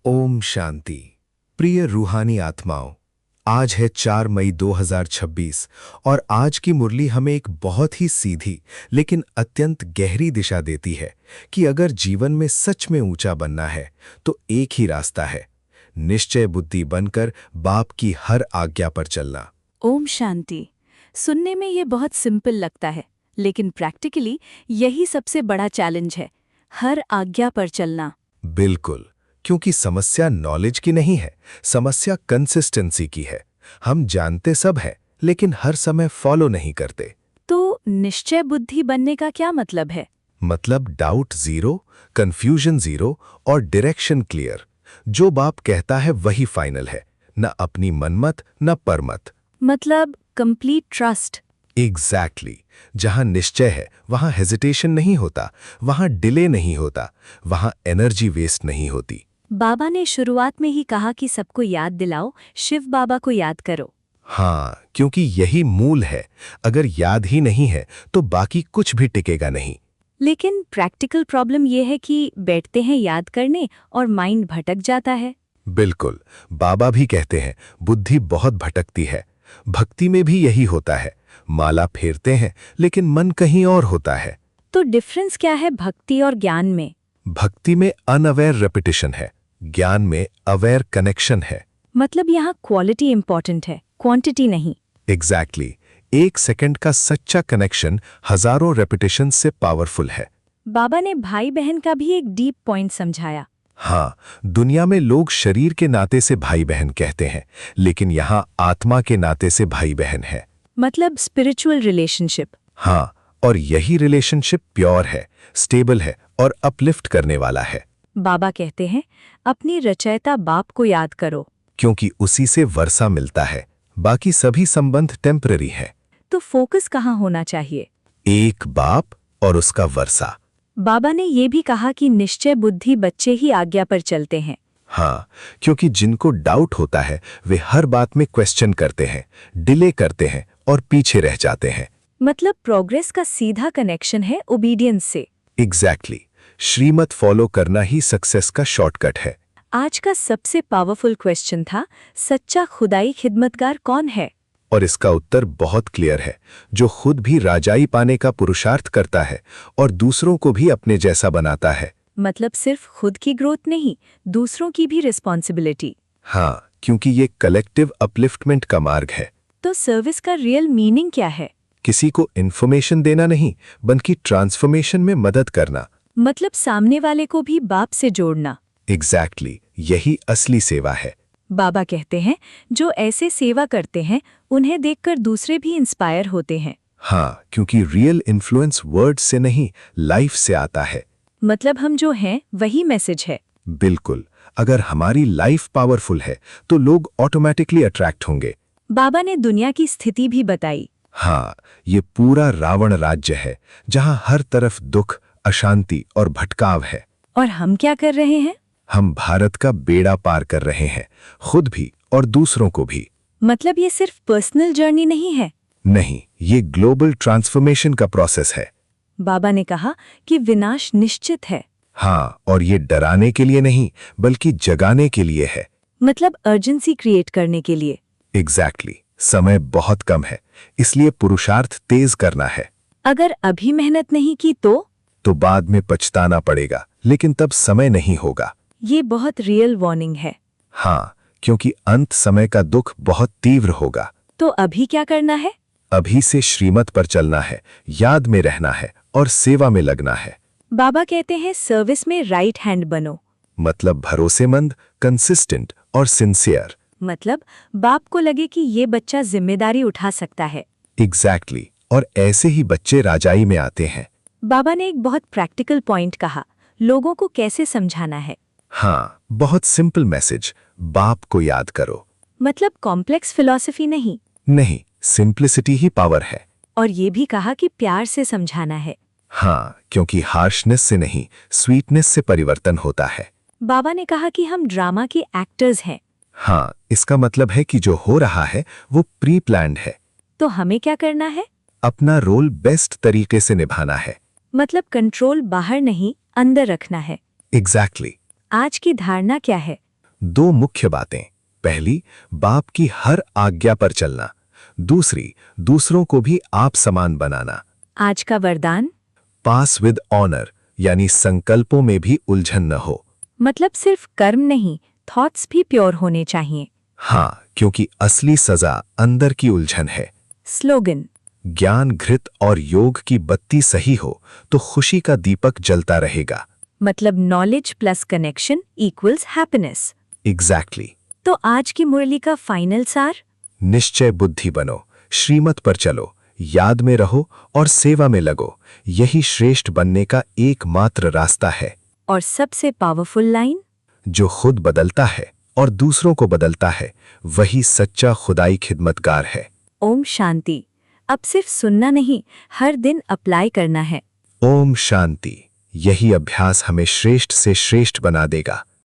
ओम शांति। प्रिय रूहानी आत्माओं, आज है 4 मई 2026 और आज की मुरली हमें एक बहुत ही सीधी लेकिन अत्यंत गहरी दिशा देती है कि अगर जीवन में सच में ऊंचा बनना है तो एक ही रास्ता है, निश्चय बुद्धि बनकर बाप की हर आज्ञा पर चलना। ओम शांति। सुनने में ये बहुत सिंपल लगता है, लेकिन प्रैक्टिकली यही सबसे बड़ा चैलेंज है, हर आज्ञा पर चलना। बिल्कुल, क्योंकि समस्या नॉलेज की नहीं है, समस्या कंसिस्टेंसी की है। हम जानते सब है लेकिन हर समय फॉलो नहीं करते। तो निश्चय बुद्धि बनने का क्या मतलब है? मतलब डाउट जीरो, कंफ्यूजन जीरो और डायरेक्शन क्लियर। जो बाप कहता है वही फाइनल है, न अपनी मनमत न परमत। मतलब कंप्लीट ट्रस्ट। एग्जैक्टली। जहां निश्चय है वहां हेजिटेशन नहीं होता, वहां डिले नहीं होता, वहां एनर्जी वेस्ट नहीं होती। बाबा ने शुरुआत में ही कहा कि सबको याद दिलाओ, शिव बाबा को याद करो। हाँ, क्योंकि यही मूल है। अगर याद ही नहीं है तो बाकी कुछ भी टिकेगा नहीं। लेकिन प्रैक्टिकल प्रॉब्लम यह है कि बैठते हैं याद करने और माइंड भटक जाता है। बिल्कुल, बाबा भी कहते हैं बुद्धि बहुत भटकती है। भक्ति में भी यही होता है, माला फेरते हैं लेकिन मन कहीं और होता है। तो डिफरेंस क्या है भक्ति और ज्ञान में? भक्ति में अनअवेयर रेपिटेशन है, ज्ञान में अवेयर कनेक्शन है। मतलब यहाँ क्वालिटी इंपॉर्टेंट है, क्वांटिटी नहीं। एग्जैक्टली। एक सेकंड का सच्चा कनेक्शन हजारों रेपिटेशन से पावरफुल है। बाबा ने भाई बहन का भी एक डीप पॉइंट समझाया। हाँ, दुनिया में लोग शरीर के नाते से भाई बहन कहते हैं, लेकिन यहाँ आत्मा के नाते से भाई बहन है। मतलब स्पिरिचुअल रिलेशनशिप। हाँ, और यही रिलेशनशिप प्योर है, स्टेबल है और अपलिफ्ट करने वाला है। बाबा कहते हैं अपनी रचयिता बाप को याद करो, क्योंकि उसी से वर्षा मिलता है, बाकी सभी संबंध टेम्पररी है। तो फोकस कहाँ होना चाहिए? एक बाप और उसका वर्षा। बाबा ने ये भी कहा कि निश्चय बुद्धि बच्चे ही आज्ञा पर चलते हैं। हाँ, क्योंकि जिनको डाउट होता है वे हर बात में क्वेश्चन करते हैं, डिले करते हैं और पीछे रह जाते हैं। मतलब प्रोग्रेस का सीधा कनेक्शन है ओबीडियंस से। एग्जैक्टली। श्रीमत फॉलो करना ही सक्सेस का शॉर्टकट है। आज का सबसे पावरफुल क्वेश्चन था, सच्चा खुदाई खिदमतगार कौन है? और इसका उत्तर बहुत क्लियर है, जो खुद भी राजाई पाने का पुरुषार्थ करता है और दूसरों को भी अपने जैसा बनाता है। मतलब सिर्फ खुद की ग्रोथ नहीं, दूसरों की भी रिस्पॉन्सिबिलिटी। हाँ, क्योंकि ये कलेक्टिव अपलिफ्टमेंट का मार्ग है। तो सर्विस का रियल मीनिंग क्या है? किसी को इन्फॉर्मेशन देना नहीं, बल्कि ट्रांसफॉर्मेशन में मदद करना। मतलब सामने वाले को भी बाप से जोड़ना। एग्जैक्टली, यही असली सेवा है। बाबा कहते हैं जो ऐसे सेवा करते हैं उन्हें देखकर दूसरे भी इंस्पायर होते हैं। हाँ, क्योंकि रियल इन्फ्लुएंस वर्ड से नहीं, लाइफ से आता है। मतलब हम जो हैं वही मैसेज है। बिल्कुल, अगर हमारी लाइफ पावरफुल है तो लोग ऑटोमेटिकली अट्रैक्ट होंगे। बाबा ने दुनिया की स्थिति भी बताई। हाँ, ये पूरा रावण राज्य है जहाँ हर तरफ दुख, अशांति और भटकाव है। और हम क्या कर रहे हैं? हम भारत का बेड़ा पार कर रहे हैं, खुद भी और दूसरों को भी। मतलब ये सिर्फ पर्सनल जर्नी नहीं है। नहीं, ये ग्लोबल ट्रांसफॉर्मेशन का प्रोसेस है। बाबा ने कहा कि विनाश निश्चित है। हाँ, और ये डराने के लिए नहीं बल्कि जगाने के लिए है। मतलब अर्जेंसी क्रिएट करने के लिए। एग्जैक्टली। समय बहुत कम है, इसलिए पुरुषार्थ तेज करना है। अगर अभी मेहनत नहीं की तो बाद में पछताना पड़ेगा, लेकिन तब समय नहीं होगा। ये बहुत रियल वार्निंग है। हाँ, क्योंकि अंत समय का दुख बहुत तीव्र होगा। तो अभी क्या करना है? अभी से श्रीमत पर चलना है, याद में रहना है और सेवा में लगना है। बाबा कहते हैं सर्विस में राइट हैंड बनो। मतलब भरोसेमंद, कंसिस्टेंट और सिंसियर। मतलब बाप को लगे कि ये बच्चा जिम्मेदारी उठा सकता है। एग्जैक्टली। और ऐसे ही बच्चे राजाई में आते हैं। बाबा ने एक बहुत प्रैक्टिकल पॉइंट कहा, लोगों को कैसे समझाना है। हाँ, बहुत सिंपल मैसेज, बाप को याद करो। मतलब कॉम्प्लेक्स फिलॉसफी नहीं। नहीं, सिंप्लिसिटी ही पावर है। और ये भी कहा कि प्यार से समझाना है। हाँ, क्योंकि हार्शनेस से नहीं, स्वीटनेस से परिवर्तन होता है। बाबा ने कहा कि हम ड्रामा के एक्टर्स हैं। हाँ, इसका मतलब है कि जो हो रहा है वो प्री प्लान्ड है। तो हमें क्या करना है? अपना रोल बेस्ट तरीके से निभाना है। मतलब कंट्रोल बाहर नहीं, अंदर रखना है। एग्जैक्टली। आज की धारणा क्या है? दो मुख्य बातें। पहली, बाप की हर आज्ञा पर चलना। दूसरी, दूसरों को भी आप समान बनाना। आज का वरदान? पास विद ऑनर, यानी संकल्पों में भी उलझन न हो। मतलब सिर्फ कर्म नहीं, थॉट्स भी प्योर होने चाहिए। हाँ, क्योंकि असली सजा अंदर की उलझन है। स्लोगन? ज्ञान, घृत और योग की बत्ती सही हो तो खुशी का दीपक जलता रहेगा। मतलब knowledge plus connection equals happiness. Exactly. तो आज की मुरली का फाइनल सार? निश्चय बुद्धि बनो, श्रीमत पर चलो, याद में रहो और सेवा में लगो। यही श्रेष्ठ बनने का एकमात्र रास्ता है। और सबसे पावरफुल लाइन? जो खुद बदलता है और दूसरों को बदलता है, वही सच्चा खुदाई खिदमतगार है। ओम शांति। अब सिर्फ सुनना नहीं, हर दिन अप्लाई करना है। ओम शांति। यही अभ्यास हमें श्रेष्ठ से श्रेष्ठ बना देगा।